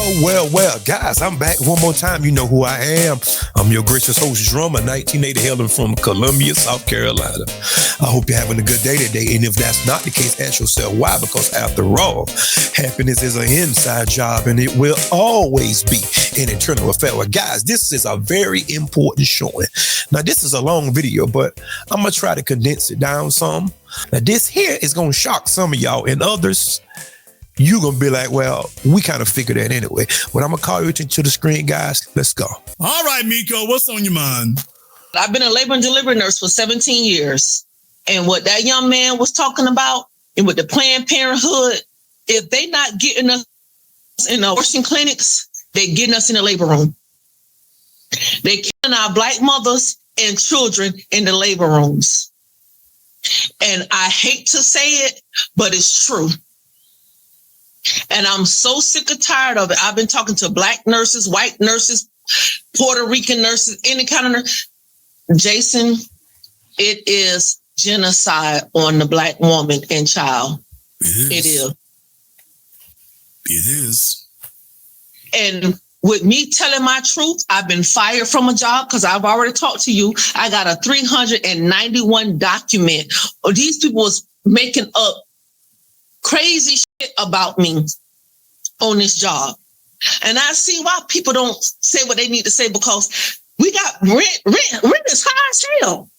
Well, guys, I'm back one more time. You know who I am. I'm your gracious host, Drummer, 1980 hailing from Columbia, South Carolina. I hope you're having a good day today. And if that's not the case, ask yourself why. Because after all, happiness is an inside job and it will always be an internal affair. Well, guys, this is a very important showing. Now, this is a long video, but I'm going to try to condense it down some. Now, this here is going to shock some of y'all and others. You're going to be like, well, we kind of figured that anyway. But I'm going to call you to the screen, guys. Let's go. All right, Miko, what's on your mind? I've been a labor and delivery nurse for 17 years. And what that young man was talking about, and with the Planned Parenthood, if they not getting us in the abortion clinics, they getting us in the labor room. They killing our Black mothers and children in the labor rooms. And I hate to say it, but it's true. And I'm so sick and tired of it. I've been talking to Black nurses, white nurses, Puerto Rican nurses, any kind of nurse. Jason, it is genocide on the Black woman and child. It is. It is. And with me telling my truth, I've been fired from a job because I've already talked to you. I got a 391 document. These people was making up crazy shit about me on this job. And I see why people don't say what they need to say, because we got rent is high as hell.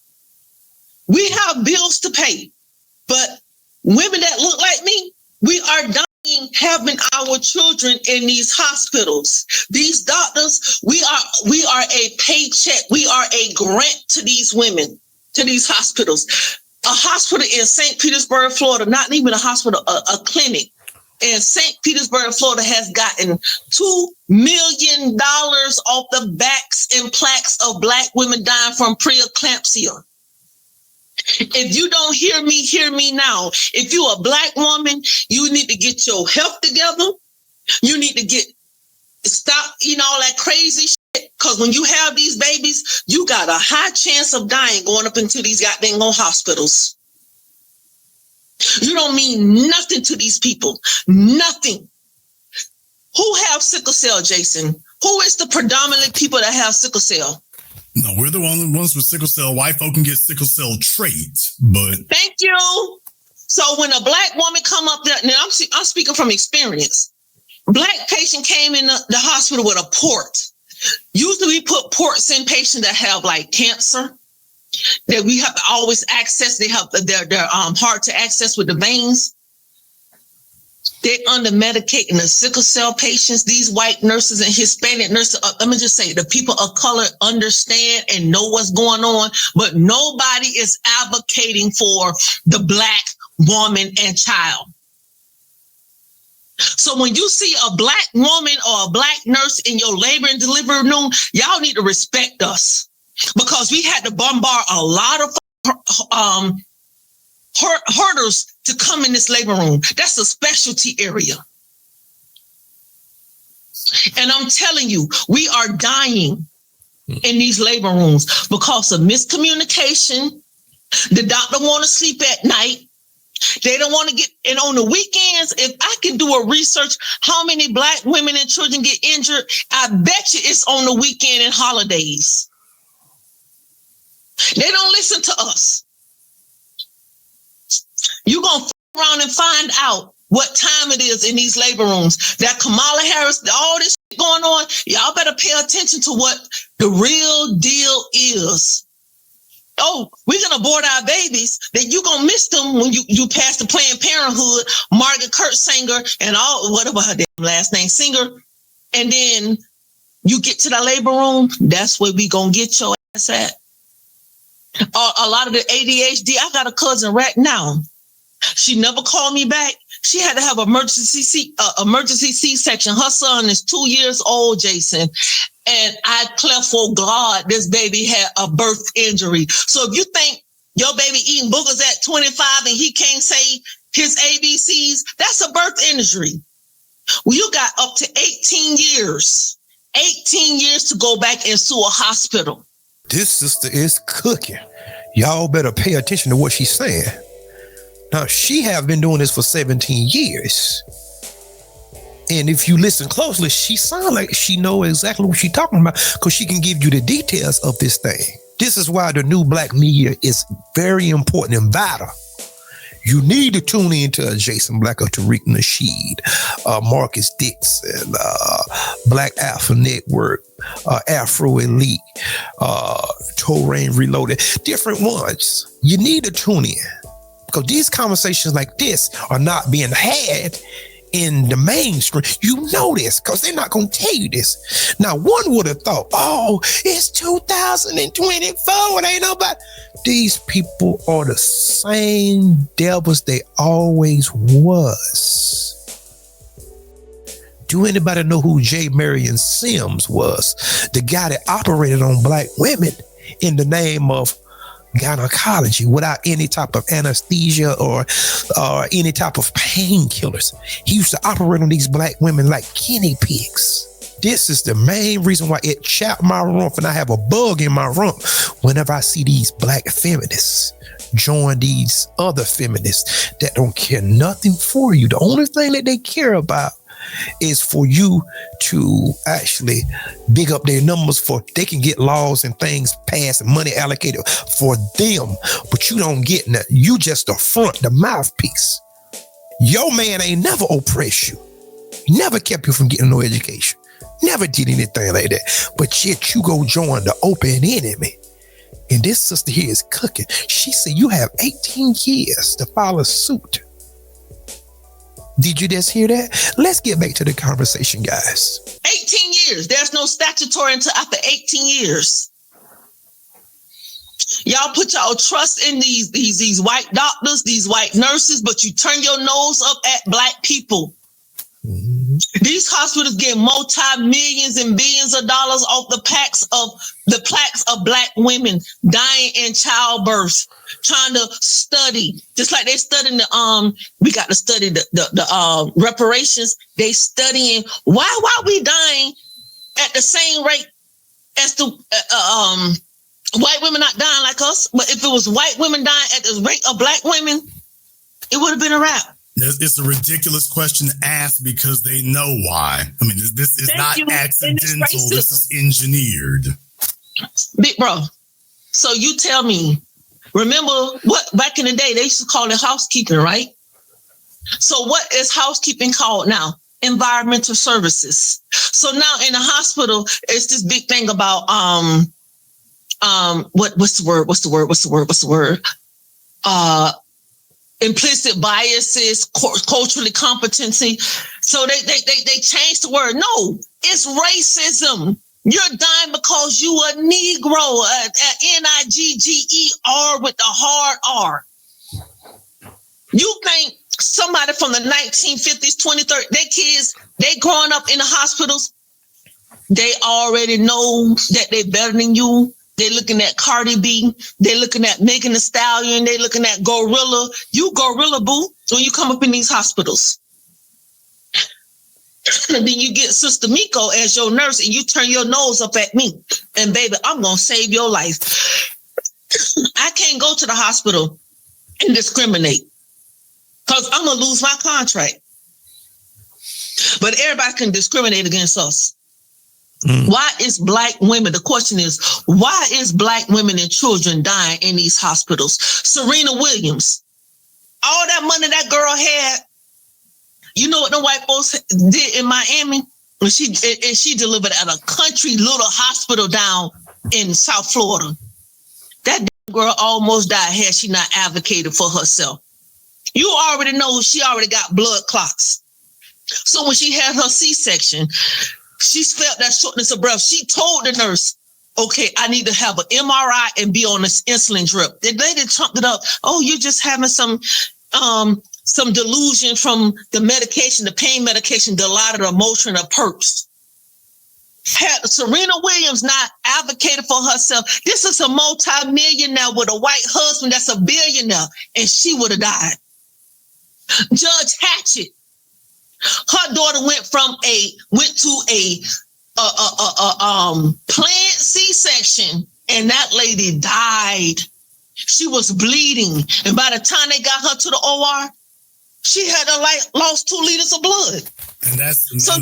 We have bills to pay. But women that look like me, we are dying having our children in these hospitals. These doctors, we are a paycheck. We are a grant to these women, to these hospitals. A hospital in St. Petersburg, Florida, not even a hospital, a clinic in St. Petersburg, Florida has gotten $2 million off the backs and plaques of Black women dying from preeclampsia. If you don't hear me now. If you're a Black woman, you need to get your health together. You need to stop eating all that crazy shit. Because when you have these babies, you got a high chance of dying going up into these goddamn hospitals. You don't mean nothing to these people. Nothing. Who have sickle cell, Jason? Who is the predominant people that have sickle cell? No, we're the only ones with sickle cell. White folk can get sickle cell traits, but... Thank you. So when a Black woman come up there, now I'm speaking from experience. Black patient came in the hospital with a port. Usually we put ports in patients that have like cancer, that we have to always access. They're hard to access with the veins. They're under medicating the sickle cell patients. These white nurses and Hispanic nurses, let me just say, the people of color understand and know what's going on, but nobody is advocating for the Black woman and child. So when you see a Black woman or a Black nurse in your labor and delivery room, y'all need to respect us, because we had to bombard a lot of hurdles to come in this labor room. That's a specialty area. And I'm telling you, we are dying in these labor rooms because of miscommunication. The doctor want to sleep at night. They don't want to get, and on the weekends, if I can do a research, how many Black women and children get injured, I bet you it's on the weekend and holidays. They don't listen to us. You're going to f*** around and find out what time it is in these labor rooms. That Kamala Harris, all this shit going on, y'all better pay attention to what the real deal is. Oh, we're going to abort our babies, then you're going to miss them when you pass the Planned Parenthood, Margaret Kurtzinger and all, whatever her damn last name, Singer. And then you get to the labor room, that's where we going to get your ass at. A lot of the ADHD, I got a cousin right now. She never called me back. She had to have emergency C-section. Her son is 2 years old, Jason. And I declare for God, this baby had a birth injury. So if you think your baby eating boogers at 25 and he can't say his ABCs, that's a birth injury. Well, you got up to 18 years to go back into a hospital. This sister is cooking. Y'all better pay attention to what she's saying. Now, she have been doing this for 17 years. And if you listen closely, she sounds like she knows exactly what she's talking about because she can give you the details of this thing. This is why the new black media is very important and vital. You need to tune into Jason Black or Tariq Nasheed, Marcus Dixon, Black Alpha Network, Afro Elite, Torain Reloaded, different ones. You need to tune in because these conversations like this are not being had in the mainstream. You know this because they're not going to tell you this. Now, one would have thought, oh, it's 2024 and ain't nobody. These people are the same devils they always was. Do anybody know who J. Marion Sims was? The guy that operated on black women in the name of gynecology without any type of anesthesia or any type of painkillers. He used to operate on these black women like guinea pigs. This is the main reason why it chapped my rump and I have a bug in my rump whenever I see these black feminists join these other feminists that don't care nothing for you. The only thing that they care about is for you to actually big up their numbers for they can get laws and things passed and money allocated for them, but you don't get nothing. You just the front, the mouthpiece. Your man ain't never oppressed you. He never kept you from getting no education. Never did anything like that. But yet you go join the open enemy. And this sister here is cooking. She said you have 18 years to file a suit. Did you just hear that? Let's get back to the conversation, guys. 18 years. There's no statutory until after 18 years. Y'all put y'all trust in these white doctors, these white nurses, but you turn your nose up at black people. Mm-hmm. These hospitals get multi-millions and billions of dollars off the plaques of black women dying in childbirth, trying to study, just like they studying we got to study the reparations. They studying why we dying at the same rate as the white women not dying like us. But if it was white women dying at the rate of black women, it would have been a wrap. It's a ridiculous question to ask because they know why. I mean, this is not accidental. This is engineered. Big bro. So you tell me, remember what back in the day, they used to call it housekeeping, right? So what is housekeeping called now? Environmental services. So now in the hospital, it's this big thing about, what's the word? Implicit biases, culturally competency. So they changed the word. No, it's racism. You're dying because you a Negro, Nigger with the hard R. You think somebody from the 1950s, 2030, their kids, they growing up in the hospitals, they already know that they're better than you. They're looking at Cardi B. They're looking at Megan Thee Stallion. They're looking at Gorilla. You Gorilla, boo, when you come up in these hospitals. And then you get Sister Miko as your nurse and you turn your nose up at me. And baby, I'm going to save your life. I can't go to the hospital and discriminate because I'm going to lose my contract. But everybody can discriminate against us. Why is black women, the question is, why is black women and children dying in these hospitals? Serena Williams, all that money that girl had, you know what the white folks did in Miami? And she delivered at a country little hospital down in South Florida. That girl almost died had she not advocated for herself. You already know she already got blood clots. So when she had her C-section, she felt that shortness of breath. She told the nurse, okay, I need to have an MRI and be on this insulin drip. The lady trumped it up. Oh, you're just having some delusion from the medication, the pain medication, Dilaudid, Motrin, or Perps. Had Serena Williams not advocated for herself, this is a multi-millionaire with a white husband that's a billionaire, and she would have died. Judge Hatchett, her daughter went to a planned C-section, and that lady died. She was bleeding, and by the time they got her to the OR, she had lost 2 liters of blood. And that's So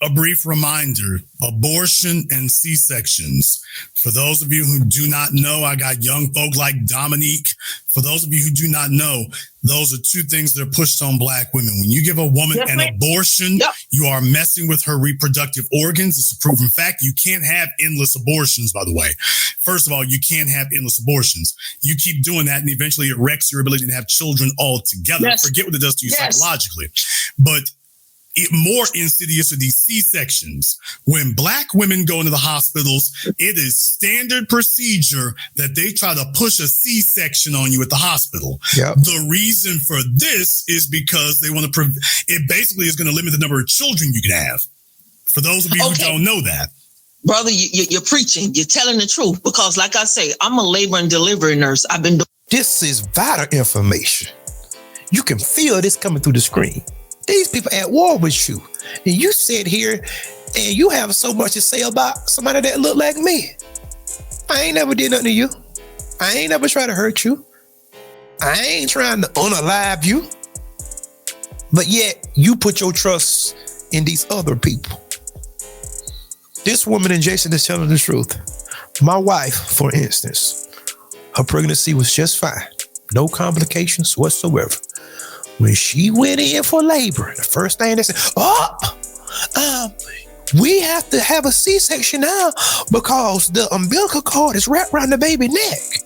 a brief reminder, abortion and C-sections. For those of you who do not know, I got young folk like Dominique. For those of you who do not know, those are two things that are pushed on Black women. When you give a woman an abortion, you are messing with her reproductive organs. It's a proven fact. You can't have endless abortions, by the way. First of all, you can't have endless abortions. You keep doing that, and eventually it wrecks your ability to have children altogether. Forget what it does to you psychologically. But more insidious are these C-sections. When Black women go into the hospitals, it is standard procedure that they try to push a C-section on you at the hospital. Yep. The reason for this is because they want to, it basically is going to limit the number of children you can have. For those of you who don't know that. Brother, you're preaching. You're telling the truth. Because like I say, I'm a labor and delivery nurse. I've been doing. This is vital information. You can feel this coming through the screen. These people at war with you. And you sit here and you have so much to say about somebody that look like me. I ain't never did nothing to you. I ain't never tried to hurt you. I ain't trying to unalive you. But yet you put your trust in these other people. This woman in Jason is telling the truth. My wife, for instance, her pregnancy was just fine. No complications whatsoever. When she went in for labor, the first thing they said, we have to have a C-section now because the umbilical cord is wrapped around the baby's neck.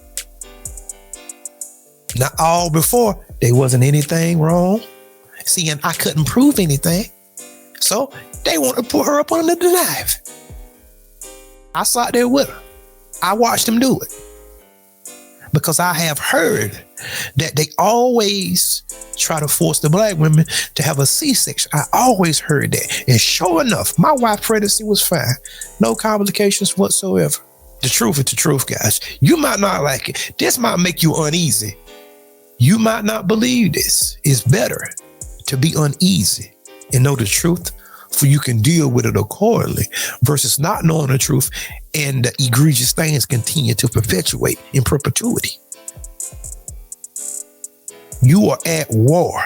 Now, all before, there wasn't anything wrong. See, and I couldn't prove anything. So they want to put her up under the knife. I sat there with her. I watched them do it. Because I have heard that they always try to force the Black women to have a C-section. I always heard that. And sure enough, my wife's pregnancy was fine. No complications whatsoever. The truth is the truth, guys. You might not like it. This might make you uneasy. You might not believe this. It's better to be uneasy and know the truth, for you can deal with it accordingly, versus not knowing the truth and the egregious things continue to perpetuate in perpetuity. You are at war.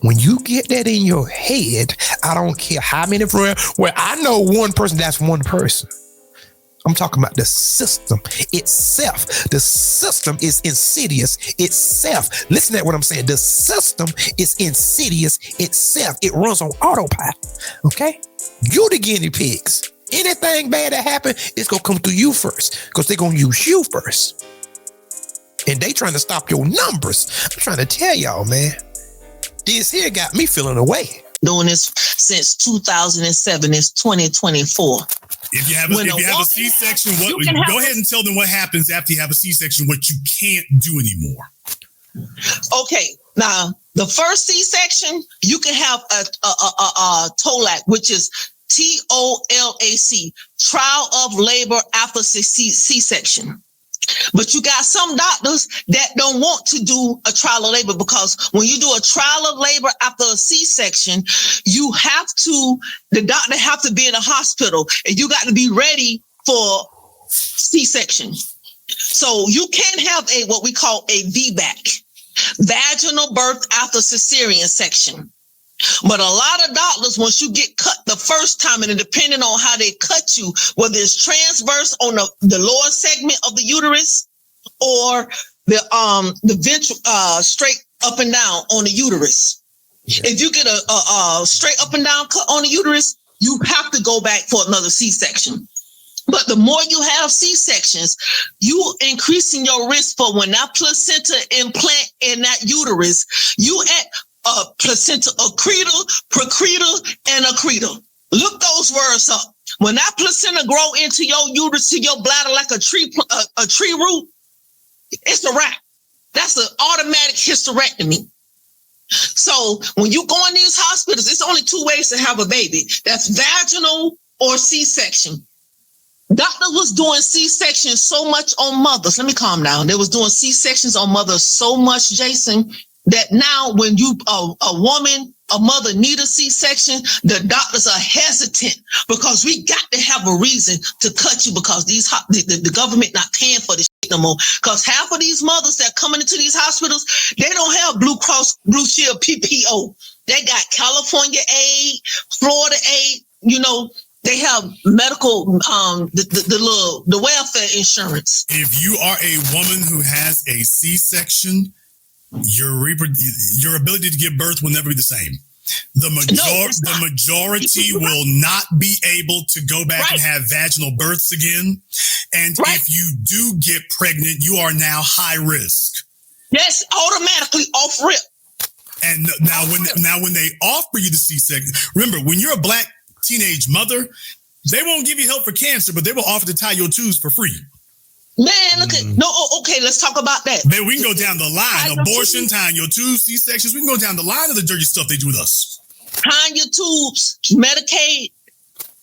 When you get that in your head, I don't care how many friends, well, I know one person, that's one person. I'm talking about the system itself. The system is insidious itself. Listen to what I'm saying. The system is insidious itself. It runs on autopilot. Okay? You the guinea pigs. Anything bad that happens, it's going to come through you first because they're going to use you first. And they trying to stop your numbers. I'm trying to tell y'all, man. This here got me feeling away. Doing this since 2007. It's 2024. If you have a C-section, go ahead and tell them what happens after you have a C-section, what you can't do anymore. Okay. Now, the first C-section, you can have a TOLAC, which is TOLAC, trial of labor after C-section. But you got some doctors that don't want to do a trial of labor, because when you do a trial of labor after a C-section, the doctor have to be in a hospital and you got to be ready for C-section. So you can't have what we call a VBAC, vaginal birth after cesarean section. But a lot of doctors, once you get cut the first time, and depending on how they cut you, whether it's transverse on the lower segment of the uterus or the ventral straight up and down on the uterus. Yeah. If you get a straight up and down cut on the uterus, you have to go back for another C-section. But the more you have C-sections, you increasing your risk for when that placenta implant in that uterus, you at placenta accretal, precretal, and accretal. Look those words up. When that placenta grow into your uterus, to your bladder like a tree root, it's a wrap. That's an automatic hysterectomy. So when you go in these hospitals, it's only two ways to have a baby. That's vaginal or C-section. Doctors was doing C-sections so much on mothers. Let me calm down. They was doing C-sections on mothers so much, Jason, that now when you a mother need a C-section, the doctors are hesitant because we got to have a reason to cut you, because the government not paying for this shit no more. Because half of these mothers that coming into these hospitals, they don't have Blue Cross Blue Shield PPO. They got California aid, Florida aid. You know, they have medical, the welfare insurance. If you are a woman who has a C-section, your ability to give birth will never be the same. The majority will not be able to go back and have vaginal births again. And if you do get pregnant, you are now high risk. Yes, automatically off rip. And now when they offer you the C-section, remember, when you're a Black teenage mother, they won't give you help for cancer, but they will offer to tie your tubes for free. Man, look at okay, let's talk about that. Man, we can go down the line. Abortion, tying your tubes, C-sections. We can go down the line of the dirty stuff they do with us. Tying your tubes, Medicaid.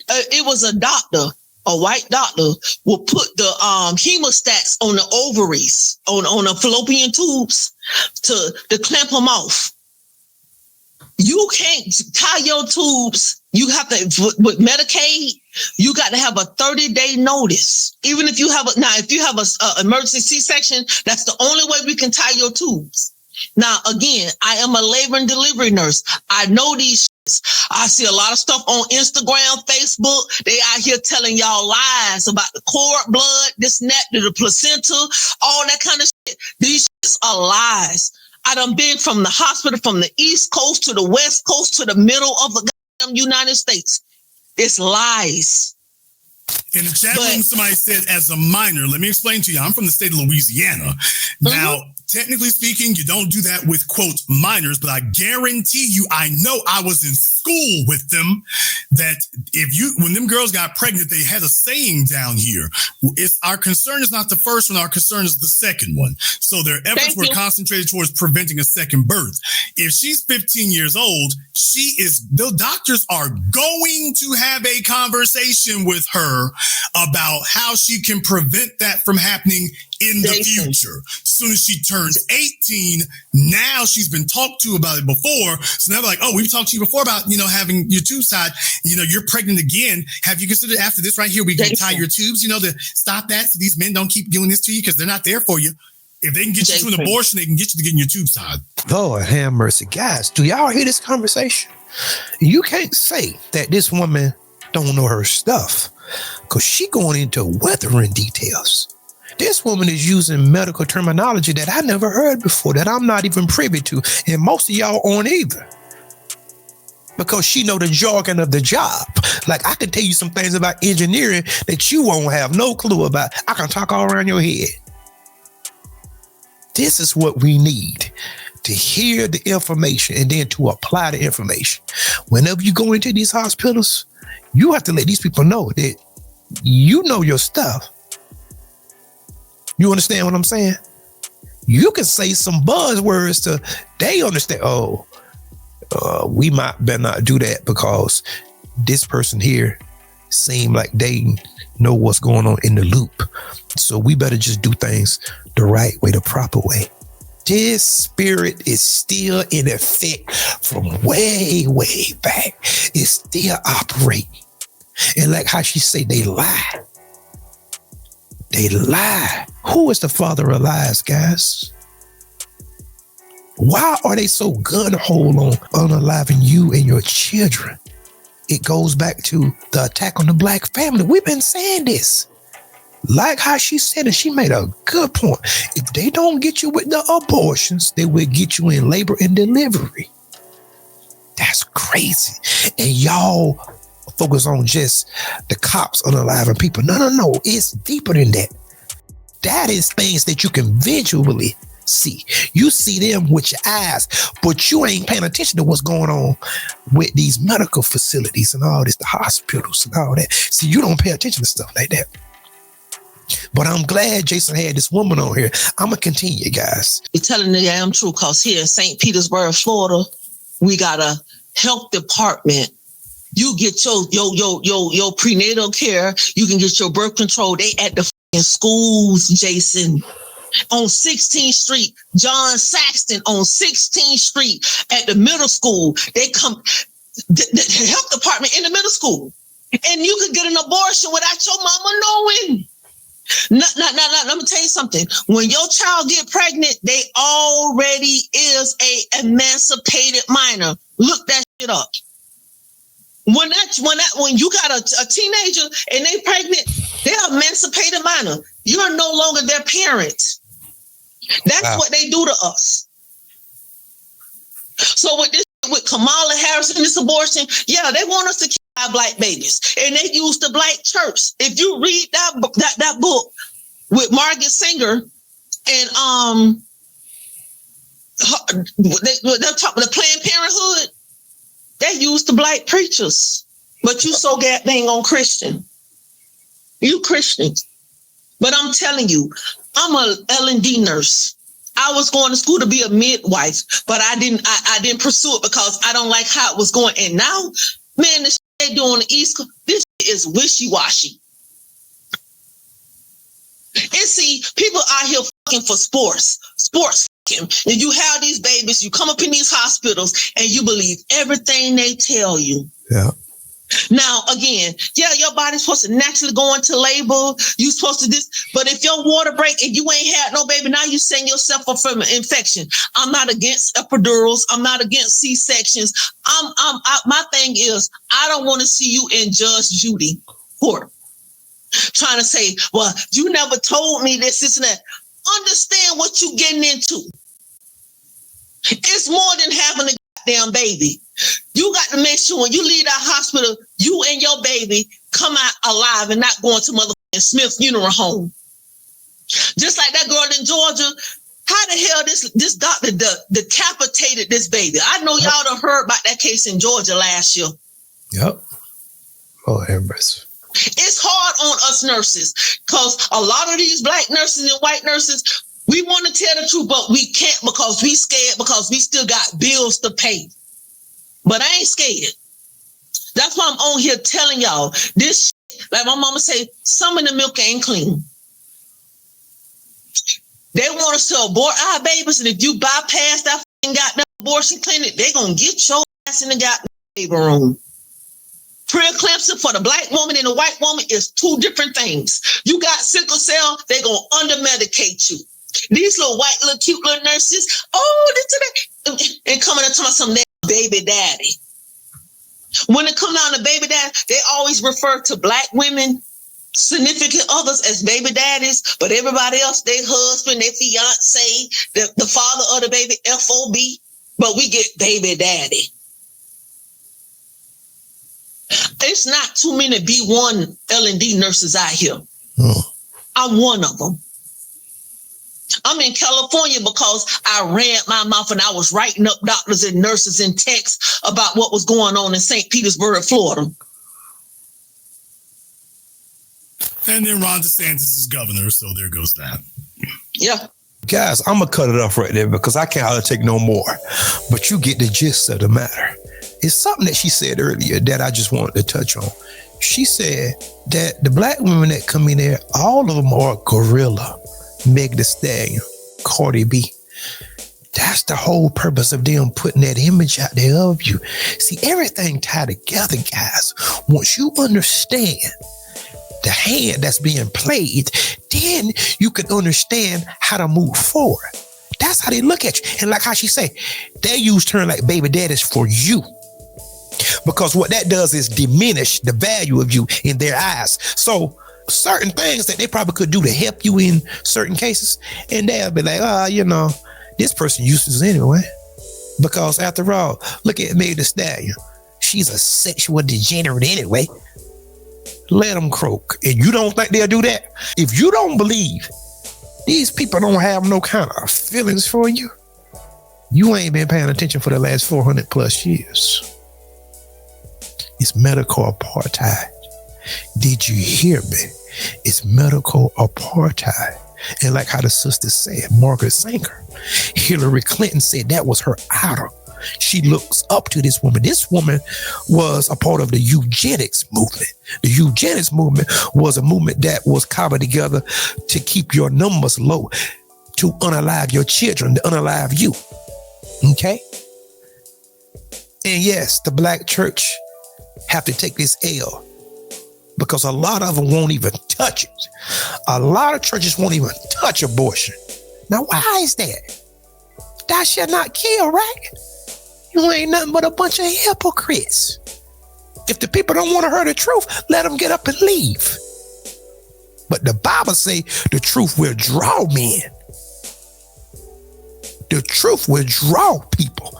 It was a doctor, a white doctor, will put the hemostats on the ovaries, on the fallopian tubes to clamp them off. You can't tie your tubes. You have to, with Medicaid, you got to have a 30-day notice. Even if you have a emergency C-section, that's the only way we can tie your tubes. Now, again, I am a labor and delivery nurse. I know these shits. I see a lot of stuff on Instagram, Facebook. They out here telling y'all lies about the cord blood, this and that, the placenta, all that kind of shit. These shits are lies. I done been from the hospital, from the East Coast to the West Coast to the middle of the goddamn United States. It's lies. In the chat room, somebody said, as a minor, let me explain to you, I'm from the state of Louisiana. Now, technically speaking, you don't do that with, quote, minors, but I guarantee you, I know I was in school with them, that when them girls got pregnant, they had a saying down here. Our concern is not the first one, our concern is the second one. So their efforts were concentrated towards preventing a second birth. If she's 15 years old, the doctors are going to have a conversation with her about how she can prevent that from happening in the future. As soon as she turns 18, now she's been talked to about it before. So now they're like, oh, we've talked to you before about, having your tubes tied. You're pregnant again. Have you considered after this right here, we can tie your tubes, to stop that so these men don't keep doing this to you because they're not there for you. If they can get you to an abortion, they can get you to getting your tubes tied. Lord have mercy. Guys, do y'all hear this conversation? You can't say that this woman don't know her stuff because she going into weathering details. This woman is using medical terminology that I never heard before, that I'm not even privy to, and most of y'all aren't either. Because she know the jargon of the job. Like, I can tell you some things about engineering that you won't have no clue about. I can talk all around your head. This is what we need, to hear the information and then to apply the information. Whenever you go into these hospitals, you have to let these people know that you know your stuff. You understand what I'm saying? You can say some buzzwords they understand. We better not do that because this person here seem like they know what's going on in the loop. So we better just do things the right way, the proper way. This spirit is still in effect from way, way back. It's still operating. And like how she say, they lie. They lie. Who is the father of lies, guys? Why are they so gun-ho on unaliving you and your children? It goes back to the attack on the Black family. We've been saying this. Like how she said it, she made a good point. If they don't get you with the abortions, they will get you in labor and delivery. That's crazy. And y'all focus on just the cops unaliving people. No. It's deeper than that. That is things that you can visually see. You see them with your eyes, but you ain't paying attention to what's going on with these medical facilities and all this, the hospitals and all that. See, you don't pay attention to stuff like that. But I'm glad Jason had this woman on here. I'm going to continue, guys. You're telling the damn truth, because here in St. Petersburg, Florida, we got a health department. You get your prenatal care. You can get your birth control. They at the schools, Jason. On 16th Street, John Saxton on 16th Street at the middle school. They come, the health department in the middle school. And you could get an abortion without your mama knowing. Let me tell you something. When your child get pregnant, they already is a emancipated minor. Look that shit up. When you got a teenager and they pregnant, they're emancipated minor. You're no longer their parent. That's what they do to us. So with Kamala Harris and this abortion, yeah, they want us to kill our black babies, and they use the black church. If you read that book with Margaret Sanger and they're talking the Planned Parenthood, they use the black preachers. But you so dang on Christian. You Christians. But I'm telling you, I'm a L&D nurse. I was going to school to be a midwife, but I didn't pursue it because I don't like how it was going. And now, man, the shit they do on the East Coast, this is wishy-washy. And see, people out here fucking for sports fucking. And you have these babies, you come up in these hospitals, and you believe everything they tell you. Yeah. Now, again, yeah, your body's supposed to naturally go into labor. You're supposed to this, but if your water break and you ain't had no baby, now you setting yourself up for an infection. I'm not against epidurals. I'm not against C-sections. My thing is, I don't want to see you in Judge Judy court trying to say, well, you never told me this and that. Understand what you getting into. It's more than having a goddamn baby. You got to make sure when you leave that hospital, you and your baby come out alive and not going to motherfucking Smith Funeral Home. Just like that girl in Georgia, how the hell this doctor decapitated this baby? I know y'all done heard about that case in Georgia last year. Yep. Oh, embrace. It's hard on us nurses because a lot of these black nurses and white nurses, we want to tell the truth, but we can't because we scared because we still got bills to pay. But I ain't scared. That's why I'm on here telling y'all this shit, like my mama say, some of the milk ain't clean. They want us to abort our babies, and if you bypass that goddamn abortion clinic, they gonna get your ass in the goddamn baby room. Preeclampsia for the black woman and the white woman is two different things. You got sickle cell, they gonna under-medicate you. These little white, little cute little nurses, and coming up to some baby daddy. When it comes down to baby daddy, they always refer to black women, significant others as baby daddies, but everybody else, their husband, their fiance, the father of the baby, FOB, but we get baby daddy. It's not too many B1 L&D nurses out here. Oh. I'm one of them. I'm in California because I ran my mouth and I was writing up doctors and nurses in texts about what was going on in St. Petersburg, Florida. And then Ron DeSantis is governor, so there goes that. Yeah. Guys, I'm going to cut it off right there because I can't hardly take no more. But you get the gist of the matter. It's something that she said earlier that I just wanted to touch on. She said that the black women that come in there, all of them are gorilla. Meg Thee Stallion, Cardi B. That's the whole purpose of them putting that image out there of you. See, everything tied together, guys. Once you understand the hand that's being played, then you can understand how to move forward. That's how they look at you. And like how she say, they use terms like baby daddies for you. Because what that does is diminish the value of you in their eyes. So certain things that they probably could do to help you in certain cases, and they'll be like, this person uses anyway. Because after all, look at Meg Thee Stallion. She's a sexual degenerate anyway. Let them croak. And you don't think they'll do that? If you don't believe these people don't have no kind of feelings for you, you ain't been paying attention for the last 400 plus years. It's medical apartheid. Did you hear me? It's medical apartheid. And like how the sister said, Margaret Sanger, Hillary Clinton said that was her idol. She looks up to this woman. This woman was a part of the eugenics movement. The eugenics movement was a movement that was cobbled together to keep your numbers low, to unalive your children, to unalive you. Okay? And yes, the black church have to take this L because a lot of them won't even touch it. A lot of churches won't even touch abortion. Now, why is that? Thou shalt not kill, right? You ain't nothing but a bunch of hypocrites. If the people don't want to hear the truth, let them get up and leave. But the Bible say the truth will draw men. The truth will draw people.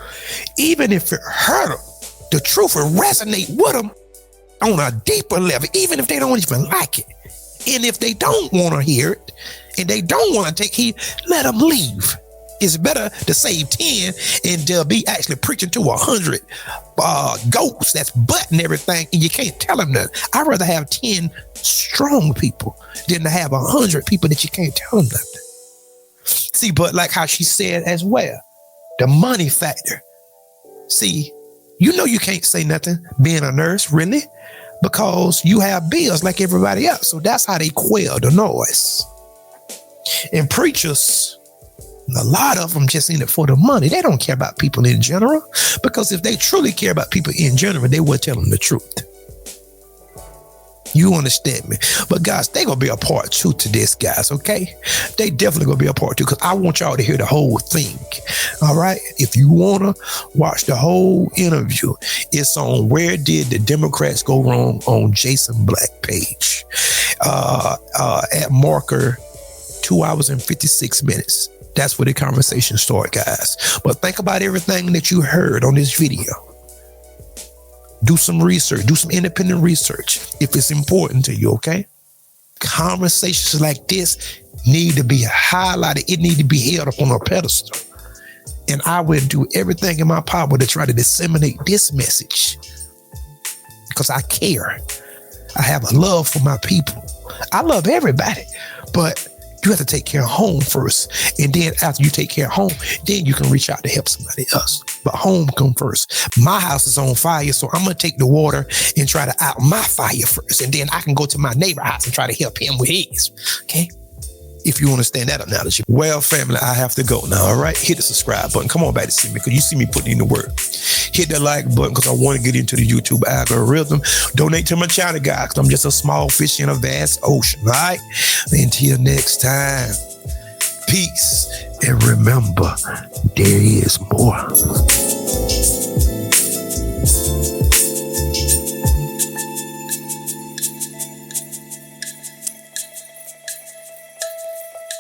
Even if it hurt them, the truth will resonate with them on a deeper level, even if they don't even like it. And if they don't want to hear it, and they don't want to take heed, let them leave. It's better to save 10 and to be actually preaching to 100 goats that's butting everything and you can't tell them nothing. I'd rather have 10 strong people than to have 100 people that you can't tell them nothing. See, but like how she said as well, the money factor. See, you know you can't say nothing being a nurse, really, because you have bills like everybody else. So that's how they quell the noise. And preachers, a lot of them just in it for the money. They don't care about people in general, because if they truly care about people in general, they would tell them the truth. You understand me? But guys, they gonna be a part 2 to this, guys, okay? They definitely gonna be a part 2, because I want y'all to hear the whole thing. All right? If you wanna watch the whole interview, it's on Where Did the Democrats Go Wrong on Jason Black page. At marker 2 hours and 56 minutes. That's where the conversation started, guys. But think about everything that you heard on this video. Do some research, do some independent research if it's important to you, okay? Conversations like this need to be highlighted. It need to be held up on a pedestal. And I will do everything in my power to try to disseminate this message, because I care. I have a love for my people. I love everybody, but you have to take care of home first. And then after you take care of home, then you can reach out to help somebody else. But home come first. My house is on fire, so I'm going to take the water and try to out my fire first. And then I can go to my neighbor's house and try to help him with his. Okay? If you understand that analogy. Well, family, I have to go now, all right? Hit the subscribe button. Come on back to see me, because you see me putting in the work. Hit that like button, because I want to get into the YouTube algorithm. Donate to my channel, guys, because I'm just a small fish in a vast ocean, all right? Until next time, peace. And remember, there is more.